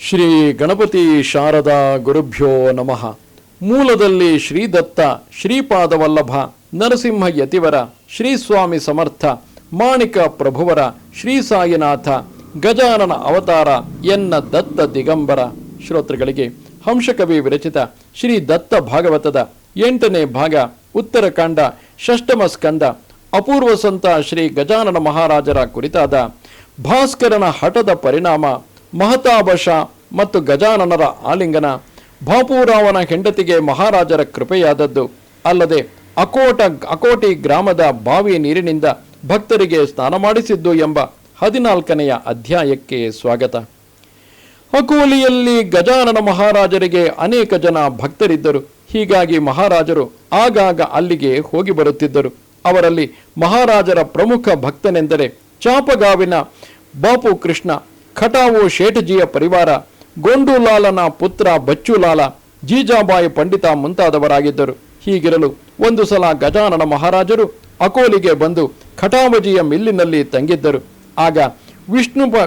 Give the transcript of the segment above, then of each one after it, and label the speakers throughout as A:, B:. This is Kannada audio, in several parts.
A: ಶ್ರೀ ಗಣಪತಿ ಶಾರದಾ ಗುರುಭ್ಯೋ ನಮಃ. ಮೂಲದಲ್ಲಿ ಶ್ರೀದತ್ತ, ಶ್ರೀಪಾದವಲ್ಲಭ, ನರಸಿಂಹ ಯತಿವರ, ಶ್ರೀಸ್ವಾಮಿ ಸಮರ್ಥ, ಮಾಣಿಕ ಪ್ರಭುವರ, ಶ್ರೀ ಸಾಯಿನಾಥ, ಗಜಾನನ ಅವತಾರ ಎನ್ನ ದತ್ತ ದಿಗಂಬರ. ಶ್ರೋತೃಗಳಿಗೆ ಹಂಸಕವಿ ವಿರಚಿತ ಶ್ರೀ ದತ್ತ ಭಾಗವತದ 8ನೇ ಭಾಗ, ಉತ್ತರಕಾಂಡ, ಷಷ್ಠಮ ಸ್ಕಂದ, ಅಪೂರ್ವ ಸಂತ ಶ್ರೀ ಗಜಾನನ ಮಹಾರಾಜರ ಕುರಿತಾದ ಭಾಸ್ಕರನ ಹಠದ ಪರಿಣಾಮ, ಮಹತಾಭಶ ಮತ್ತು ಗಜಾನನರ ಆಲಿಂಗನ, ಬಾಪೂರಾವನ ಹೆಂಡತಿಗೆ ಮಹಾರಾಜರ ಕೃಪೆಯಾದದ್ದು, ಅಲ್ಲದೆ ಅಕೋಟಿ ಗ್ರಾಮದ ಬಾವಿ ನೀರಿನಿಂದ ಭಕ್ತರಿಗೆ ಸ್ನಾನ ಮಾಡಿಸಿದ್ದು ಎಂಬ 14ನೆಯ ಅಧ್ಯಾಯಕ್ಕೆ ಸ್ವಾಗತ. ಅಕೋಲಿಯಲ್ಲಿ ಗಜಾನನ ಮಹಾರಾಜರಿಗೆ ಅನೇಕ ಜನ ಭಕ್ತರಿದ್ದರು. ಹೀಗಾಗಿ ಮಹಾರಾಜರು ಆಗಾಗ ಅಲ್ಲಿಗೆ ಹೋಗಿ ಬರುತ್ತಿದ್ದರು. ಅವರಲ್ಲಿ ಮಹಾರಾಜರ ಪ್ರಮುಖ ಭಕ್ತನೆಂದರೆ ಚಾಪಗಾವಿನ ಬಾಪು ಕೃಷ್ಣ, ಖಟಾವು ಶೇಠಜಿಯ ಪರಿವಾರ, ಗೊಂಡುಲಾಲನ ಪುತ್ರ ಬಚ್ಚುಲಾಲ, ಜೀಜಾಬಾಯಿ ಪಂಡಿತ ಮುಂತಾದವರಾಗಿದ್ದರು. ಹೀಗಿರಲು ಒಂದು ಸಲ ಗಜಾನನ ಮಹಾರಾಜರು ಅಕೋಲಿಗೆ ಬಂದು ಖಟಾವಜಿಯ ಮಿಲ್ಲಿನಲ್ಲಿ ತಂಗಿದ್ದರು. ಆಗ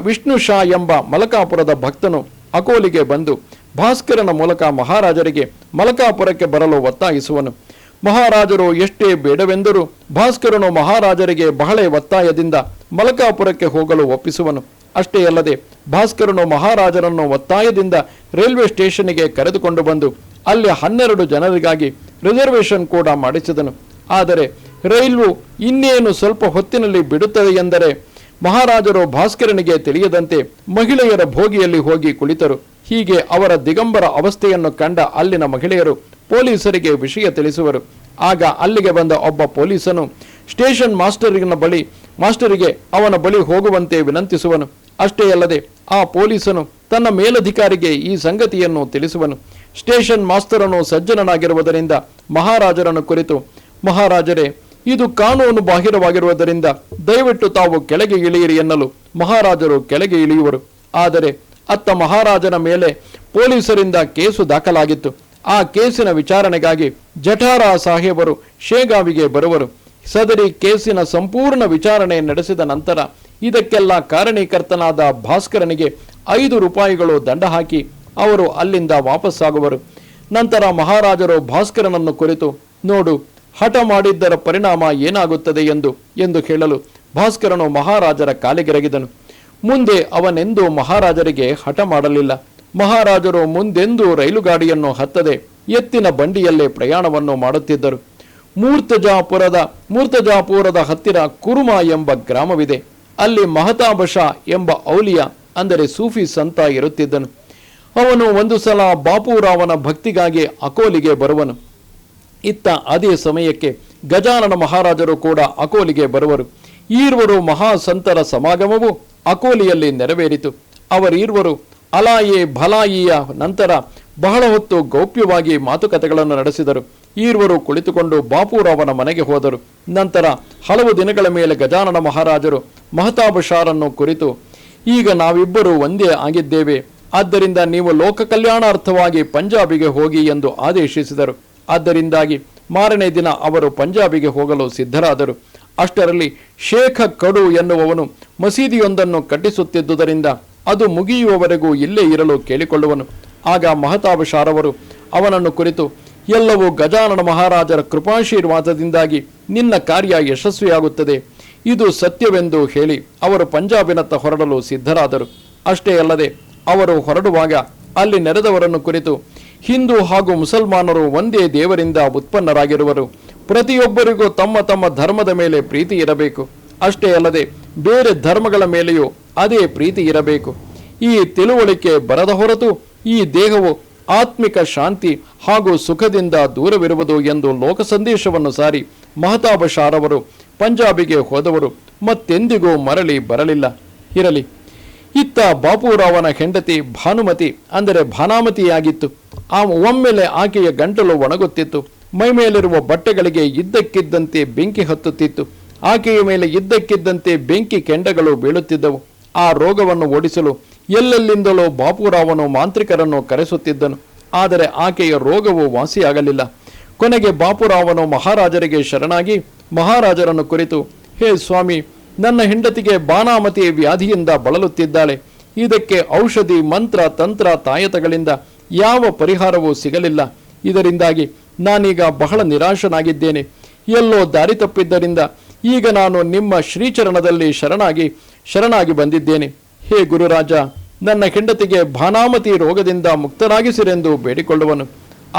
A: ವಿಷ್ಣು ಶಾ ಎಂಬ ಮಲಕಾಪುರದ ಭಕ್ತನು ಅಕೋಲಿಗೆ ಬಂದು ಭಾಸ್ಕರನ ಮೂಲಕ ಮಹಾರಾಜರಿಗೆ ಮಲಕಾಪುರಕ್ಕೆ ಬರಲು ಒತ್ತಾಯಿಸುವನು. ಮಹಾರಾಜರು ಎಷ್ಟೇ ಬೇಡವೆಂದರೂ ಭಾಸ್ಕರನು ಮಹಾರಾಜರಿಗೆ ಬಹಳ ಒತ್ತಾಯದಿಂದ ಮಲಕಾಪುರಕ್ಕೆ ಹೋಗಲು ಒಪ್ಪಿಸುವನು. ಅಷ್ಟೇ ಅಲ್ಲದೆ ಭಾಸ್ಕರನು ಮಹಾರಾಜರನ್ನು ಒತ್ತಾಯದಿಂದ ರೈಲ್ವೆ ಸ್ಟೇಷನ್ಗೆ ಕರೆದುಕೊಂಡು ಬಂದು ಅಲ್ಲಿ 12 ಜನರಿಗಾಗಿ ರಿಸರ್ವೇಷನ್ ಕೂಡ ಮಾಡಿಸಿದನು. ಆದರೆ ರೈಲು ಇನ್ನೇನು ಸ್ವಲ್ಪ ಹೊತ್ತಿನಲ್ಲಿ ಬಿಡುತ್ತದೆ ಎಂದರೆ ಮಹಾರಾಜರು ಭಾಸ್ಕರನಿಗೆ ತಿಳಿಯದಂತೆ ಮಹಿಳೆಯರ ಭೋಗಿಯಲ್ಲಿ ಹೋಗಿ ಕುಳಿತರು. ಹೀಗೆ ಅವರ ದಿಗಂಬರ ಅವಸ್ಥೆಯನ್ನು ಕಂಡ ಅಲ್ಲಿನ ಮಹಿಳೆಯರು ಪೊಲೀಸರಿಗೆ ವಿಷಯ ತಿಳಿಸುವರು. ಆಗ ಅಲ್ಲಿಗೆ ಬಂದ ಒಬ್ಬ ಪೊಲೀಸನು ಸ್ಟೇಷನ್ ಮಾಸ್ಟರಿಗೆ ಅವನ ಬಳಿ ಹೋಗುವಂತೆ ವಿನಂತಿಸುವನು. ಅಷ್ಟೇ ಅಲ್ಲದೆ ಆ ಪೊಲೀಸನು ತನ್ನ ಮೇಲಧಿಕಾರಿಗೆ ಈ ಸಂಗತಿಯನ್ನು ತಿಳಿಸುವನು. ಸ್ಟೇಷನ್ ಮಾಸ್ಟರನು ಸಜ್ಜನನಾಗಿರುವುದರಿಂದ ಮಹಾರಾಜರನ್ನು ಕುರಿತು, ಮಹಾರಾಜರೇ, ಇದು ಕಾನೂನು ಬಾಹಿರವಾಗಿರುವುದರಿಂದ ದಯವಿಟ್ಟು ತಾವು ಕೆಳಗೆ ಇಳಿಯಿರಿ ಎನ್ನಲು ಮಹಾರಾಜರು ಕೆಳಗೆ ಇಳಿಯುವರು. ಆದರೆ ಅತ್ತ ಮಹಾರಾಜನ ಮೇಲೆ ಪೊಲೀಸರಿಂದ ಕೇಸು ದಾಖಲಾಗಿತ್ತು. ಆ ಕೇಸಿನ ವಿಚಾರಣೆಗಾಗಿ ಜಠಾರ ಸಾಹೇಬರು ಶೇಗಾವಿಗೆ ಬರುವರು. ಸದರಿ ಕೇಸಿನ ಸಂಪೂರ್ಣ ವಿಚಾರಣೆ ನಡೆಸಿದ ನಂತರ ಇದಕ್ಕೆಲ್ಲ ಕಾರಣೀಕರ್ತನಾದ ಭಾಸ್ಕರನಿಗೆ 5 ರೂಪಾಯಿಗಳು ದಂಡ ಹಾಕಿ ಅವರು ಅಲ್ಲಿಂದ ವಾಪಸ್ಸಾಗುವರು. ನಂತರ ಮಹಾರಾಜರು ಭಾಸ್ಕರನನ್ನು ಕುರಿತು, ನೋಡು, ಹಠ ಮಾಡಿದ್ದರ ಪರಿಣಾಮ ಏನಾಗುತ್ತದೆ ಎಂದು ಹೇಳಲು ಭಾಸ್ಕರನು ಮಹಾರಾಜರ ಕಾಲಿಗೆರಗಿದನು. ಮುಂದೆ ಅವನೆಂದೂ ಮಹಾರಾಜರಿಗೆ ಹಠ ಮಾಡಲಿಲ್ಲ. ಮಹಾರಾಜರು ಮುಂದೆಂದೂ ರೈಲುಗಾಡಿಯನ್ನು ಹತ್ತದೆ ಎತ್ತಿನ ಬಂಡಿಯಲ್ಲೇ ಪ್ರಯಾಣವನ್ನು ಮಾಡುತ್ತಿದ್ದರು. ಮೂರ್ತಜಾಪುರದ ಹತ್ತಿರ ಕುರುಮ ಎಂಬ ಗ್ರಾಮವಿದೆ. ಅಲ್ಲಿ ಮಹತಾಭಶ ಎಂಬ ಔಲಿಯ ಅಂದರೆ ಸೂಫಿ ಸಂತ ಇರುತ್ತಿದ್ದನು. ಅವನು ಒಂದು ಸಲ ಬಾಪೂರಾವನ ಭಕ್ತಿಗಾಗಿ ಅಕೋಲಿಗೆ ಬರುವನು. ಇತ್ತ ಅದೇ ಸಮಯಕ್ಕೆ ಗಜಾನನ ಮಹಾರಾಜರು ಕೂಡ ಅಕೋಲಿಗೆ ಬರುವರು. ಈರ್ವರು ಮಹಾಸಂತರ ಸಮಾಗಮವು ಅಕೋಲಿಯಲ್ಲಿ ನೆರವೇರಿತು. ಅವರೀರ್ವರು ಅಲಾಯೆ ಭಲಾಯಿಯ ನಂತರ ಬಹಳ ಹೊತ್ತು ಗೌಪ್ಯವಾಗಿ ಮಾತುಕತೆಗಳನ್ನು ನಡೆಸಿದರು. ಈರ್ವರು ಕುಳಿತುಕೊಂಡು ಬಾಪೂರಾವನ ಮನೆಗೆ ಹೋದರು. ನಂತರ ಹಲವು ದಿನಗಳ ಮೇಲೆ ಗಜಾನನ ಮಹಾರಾಜರು ಮಹತಾಭಶಾರನ್ನು ಕುರಿತು, ಈಗ ನಾವಿಬ್ಬರು ಒಂದೇ ಆಗಿದ್ದೇವೆ, ಆದ್ದರಿಂದ ನೀವು ಲೋಕ ಕಲ್ಯಾಣಾರ್ಥವಾಗಿ ಪಂಜಾಬಿಗೆ ಹೋಗಿ ಎಂದು ಆದೇಶಿಸಿದರು. ಆದ್ದರಿಂದಾಗಿ ಮಾರನೇ ದಿನ ಅವರು ಪಂಜಾಬಿಗೆ ಹೋಗಲು ಸಿದ್ಧರಾದರು. ಅಷ್ಟರಲ್ಲಿ ಶೇಖ ಕಡು ಎನ್ನುವವನು ಮಸೀದಿಯೊಂದನ್ನು ಕಟ್ಟಿಸುತ್ತಿದ್ದುದರಿಂದ ಅದು ಮುಗಿಯುವವರೆಗೂ ಇಲ್ಲೇ ಇರಲು ಕೇಳಿಕೊಳ್ಳುವನು. ಆಗ ಮಹತಾಭಶಾರವರು ಅವನನ್ನು ಕುರಿತು, ಎಲ್ಲವೂ ಗಜಾನನ ಮಹಾರಾಜರ ಕೃಪಾಶೀರ್ವಾದದಿಂದಾಗಿ ನಿನ್ನ ಕಾರ್ಯ ಯಶಸ್ವಿಯಾಗುತ್ತದೆ, ಇದು ಸತ್ಯವೆಂದು ಹೇಳಿ ಅವರು ಪಂಜಾಬಿನತ್ತ ಹೊರಡಲು ಸಿದ್ಧರಾದರು. ಅಷ್ಟೇ ಅಲ್ಲದೆ ಅವರು ಹೊರಡುವಾಗ ಅಲ್ಲಿ ನೆರೆದವರನ್ನು ಕುರಿತು, ಹಿಂದೂ ಹಾಗೂ ಮುಸಲ್ಮಾನರು ಒಂದೇ ದೇವರಿಂದ ಉತ್ಪನ್ನರಾಗಿರುವರು, ಪ್ರತಿಯೊಬ್ಬರಿಗೂ ತಮ್ಮ ತಮ್ಮ ಧರ್ಮದ ಮೇಲೆ ಪ್ರೀತಿ ಇರಬೇಕು. ಅಷ್ಟೇ ಅಲ್ಲದೆ ಬೇರೆ ಧರ್ಮಗಳ ಮೇಲೆಯೂ ಅದೇ ಪ್ರೀತಿ ಇರಬೇಕು. ಈ ತಿಳುವಳಿಕೆ ಬರದ ಹೊರತು ಈ ದೇಹವು ಆತ್ಮಿಕ ಶಾಂತಿ ಹಾಗೂ ಸುಖದಿಂದ ದೂರವಿರುವುದು ಎಂದು ಲೋಕ ಸಂದೇಶವನ್ನು ಸಾರಿ ಮಹತಾಭಶಾರವರು ಪಂಜಾಬಿಗೆ ಹೋದವರು ಮತ್ತೆಂದಿಗೂ ಮರಳಿ ಬರಲಿಲ್ಲ. ಇರಲಿ. ಇತ್ತ ಬಾಪೂರಾವನ ಹೆಂಡತಿ ಭಾನುಮತಿ ಅಂದರೆ ಭಾನಾಮತಿಯಾಗಿತ್ತು. ಒಮ್ಮೆಲೆ ಆಕೆಯ ಗಂಟಲು ಒಣಗುತ್ತಿತ್ತು. ಮೈಮೇಲಿರುವ ಬಟ್ಟೆಗಳಿಗೆ ಇದ್ದಕ್ಕಿದ್ದಂತೆ ಬೆಂಕಿ ಹತ್ತುತ್ತಿತ್ತು. ಆಕೆಯ ಮೇಲೆ ಇದ್ದಕ್ಕಿದ್ದಂತೆ ಬೆಂಕಿ ಕೆಂಡಗಳು ಬೀಳುತ್ತಿದ್ದವು. ಆ ರೋಗವನ್ನು ಓಡಿಸಲು ಎಲ್ಲೆಲ್ಲಿಂದಲೋ ಬಾಪೂರಾವನು ಮಾಂತ್ರಿಕರನ್ನು ಕರೆಸುತ್ತಿದ್ದನು. ಆದರೆ ಆಕೆಯ ರೋಗವು ವಾಸಿಯಾಗಲಿಲ್ಲ. ಕೊನೆಗೆ ಬಾಪೂರಾವನು ಮಹಾರಾಜರಿಗೆ ಶರಣಾಗಿ ಮಹಾರಾಜರನ್ನು ಕುರಿತು, ಹೇ ಸ್ವಾಮಿ, ನನ್ನ ಹೆಂಡತಿಗೆ ಬಾನಾಮತಿ ವ್ಯಾಧಿಯಿಂದ ಬಳಲುತ್ತಿದ್ದಾಳೆ. ಇದಕ್ಕೆ ಔಷಧಿ, ಮಂತ್ರ, ತಂತ್ರ, ತಾಯತಗಳಿಂದ ಯಾವ ಪರಿಹಾರವೂ ಸಿಗಲಿಲ್ಲ. ಇದರಿಂದಾಗಿ ನಾನೀಗ ಬಹಳ ನಿರಾಶನಾಗಿದ್ದೇನೆ. ಎಲ್ಲೋ ದಾರಿ ತಪ್ಪಿದ್ದರಿಂದ ಈಗ ನಾನು ನಿಮ್ಮ ಶ್ರೀಚರಣದಲ್ಲಿ ಶರಣಾಗಿ ಬಂದಿದ್ದೇನೆ. ಹೇ ಗುರುರಾಜ, ನನ್ನ ಹೆಂಡತಿಗೆ ಭಾನಾಮತಿ ರೋಗದಿಂದ ಮುಕ್ತರಾಗಿಸಿರೆಂದು ಬೇಡಿಕೊಳ್ಳುವನು.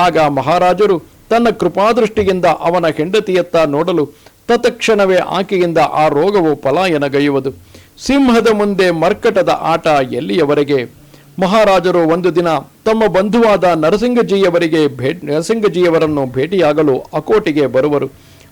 A: ಆಗ ಮಹಾರಾಜರು ತನ್ನ ಕೃಪಾದೃಷ್ಟಿಯಿಂದ ಅವನ ಹೆಂಡತಿಯತ್ತ ನೋಡಲು ತತ್ಕ್ಷಣವೇ ಆಕೆಯಿಂದ ಆ ರೋಗವು ಪಲಾಯನಗೈಯುವುದು. ಸಿಂಹದ ಮುಂದೆ ಮರ್ಕಟದ ಆಟ ಎಲ್ಲಿಯವರೆಗೆ? ಮಹಾರಾಜರು ಒಂದು ದಿನ ತಮ್ಮ ಬಂಧುವಾದ ನರಸಿಂಗಜಿಯವರನ್ನು ಭೇಟಿಯಾಗಲು ಅಕೋಟಿಗೆ ಬರುವರು.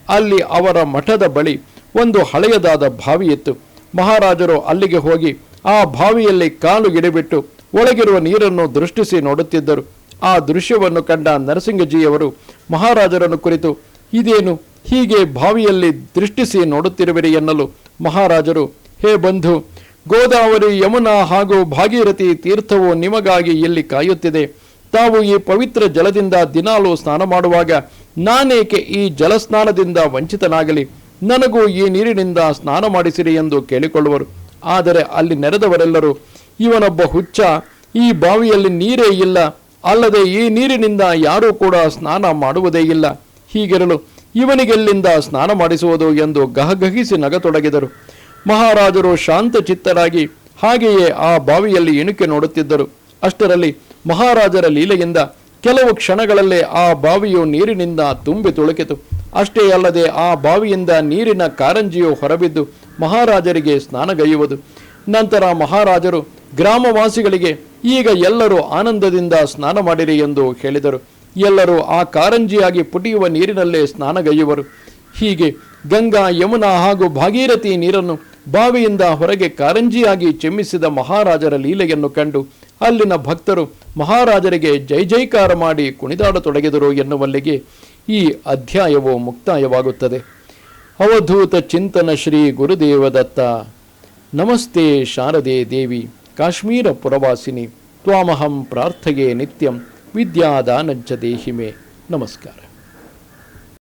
A: ಅಲ್ಲಿ ಅವರ ಮಠದ ಬಳಿ ಒಂದು ಹಳೆಯದಾದ ಬಾವಿಯಿತ್ತು. ಮಹಾರಾಜರು ಅಲ್ಲಿಗೆ ಹೋಗಿ ಆ ಬಾವಿಯಲ್ಲಿ ಕಾಲು ಇಡಿಬಿಟ್ಟು ಒಳಗಿರುವ ನೀರನ್ನು ದೃಷ್ಟಿಸಿ ನೋಡುತ್ತಿದ್ದರು. ಆ ದೃಶ್ಯವನ್ನು ಕಂಡ ನರಸಿಂಗಜಿಯವರು ಮಹಾರಾಜರನ್ನು ಕುರಿತು, ಇದೇನು ಹೀಗೆ ಬಾವಿಯಲ್ಲಿ ದೃಷ್ಟಿಸಿ ನೋಡುತ್ತಿರುವಿರಿ ಎನ್ನಲು ಮಹಾರಾಜರು, ಹೇ ಬಂಧು, ಗೋದಾವರಿ, ಯಮುನಾ ಹಾಗೂ ಭಾಗೀರಥಿ ತೀರ್ಥವು ನಿಮಗಾಗಿ ಇಲ್ಲಿ ಕಾಯುತ್ತಿದೆ. ತಾವು ಈ ಪವಿತ್ರ ಜಲದಿಂದ ದಿನಾಲೂ ಸ್ನಾನ ಮಾಡುವಾಗ ನಾನೇಕೆ ಈ ಜಲಸ್ನಾನದಿಂದ ವಂಚಿತನಾಗಲಿ? ನನಗೂ ಈ ನೀರಿನಿಂದ ಸ್ನಾನ ಮಾಡಿಸಿರಿ ಎಂದು ಕೇಳಿಕೊಳ್ಳುವರು. ಆದರೆ ಅಲ್ಲಿ ನೆರೆದವರೆಲ್ಲರೂ, ಇವನೊಬ್ಬ ಹುಚ್ಚ, ಈ ಬಾವಿಯಲ್ಲಿ ನೀರೇ ಇಲ್ಲ, ಅಲ್ಲದೆ ಈ ನೀರಿನಿಂದ ಯಾರೂ ಕೂಡ ಸ್ನಾನ ಮಾಡುವುದೇ ಇಲ್ಲ. ಹೀಗಿರಲು ಇವನಿಗೆಲ್ಲಿಂದ ಸ್ನಾನ ಮಾಡಿಸುವುದು ಎಂದು ಗಹಗಹಿಸಿ ನಗತೊಡಗಿದರು. ಮಹಾರಾಜರು ಶಾಂತಚಿತ್ತರಾಗಿ ಹಾಗೆಯೇ ಆ ಬಾವಿಯಲ್ಲಿ ಇಣುಕಿ ನೋಡುತ್ತಿದ್ದರು. ಅಷ್ಟರಲ್ಲಿ ಮಹಾರಾಜರ ಲೀಲೆಯಿಂದ ಕೆಲವು ಕ್ಷಣಗಳಲ್ಲೇ ಆ ಬಾವಿಯು ನೀರಿನಿಂದ ತುಂಬಿ ತುಳುಕಿತು. ಅಷ್ಟೇ ಅಲ್ಲದೆ ಆ ಬಾವಿಯಿಂದ ನೀರಿನ ಕಾರಂಜಿಯು ಹೊರಬಿದ್ದು ಮಹಾರಾಜರಿಗೆ ಸ್ನಾನಗೈಯುವುದು. ನಂತರ ಮಹಾರಾಜರು ಗ್ರಾಮವಾಸಿಗಳಿಗೆ, ಈಗ ಎಲ್ಲರೂ ಆನಂದದಿಂದ ಸ್ನಾನ ಮಾಡಿರಿ ಎಂದು ಹೇಳಿದರು. ಎಲ್ಲರೂ ಆ ಕಾರಂಜಿಯಾಗಿ ಪುಟಿಯುವ ನೀರಿನಲ್ಲೇ ಸ್ನಾನಗೈಯುವರು. ಹೀಗೆ ಗಂಗಾ, ಯಮುನಾ ಹಾಗೂ ಭಾಗೀರಥಿ ನೀರನ್ನು ಬಾವಿಯಿಂದ ಹೊರಗೆ ಕಾರಂಜಿಯಾಗಿ ಚಿಮ್ಮಿಸಿದ ಮಹಾರಾಜರ ಲೀಲೆಯನ್ನು ಕಂಡು ಅಲ್ಲಿನ ಭಕ್ತರು ಮಹಾರಾಜರಿಗೆ ಜೈ ಜೈಕಾರ ಮಾಡಿ ಕುಣಿದಾಡತೊಡಗಿದರು ಎನ್ನುವಲ್ಲಿಗೆ ಈ ಅಧ್ಯಾಯವು ಮುಕ್ತಾಯವಾಗುತ್ತದೆ. ಅವಧೂತ ಚಿಂತನ ಶ್ರೀ ಗುರುದೇವದತ್ತ. ನಮಸ್ತೆ ಶಾರದೆ ದೇವಿ ಕಾಶ್ಮೀರ ಪುರವಾಸಿನಿ ತ್ವಾಮಹಂ ಪ್ರಾರ್ಥಯೇ ನಿತ್ಯಂ ವಿದ್ಯಾದಾನಂಚ ದೇಹಿಮೆ. ನಮಸ್ಕಾರ.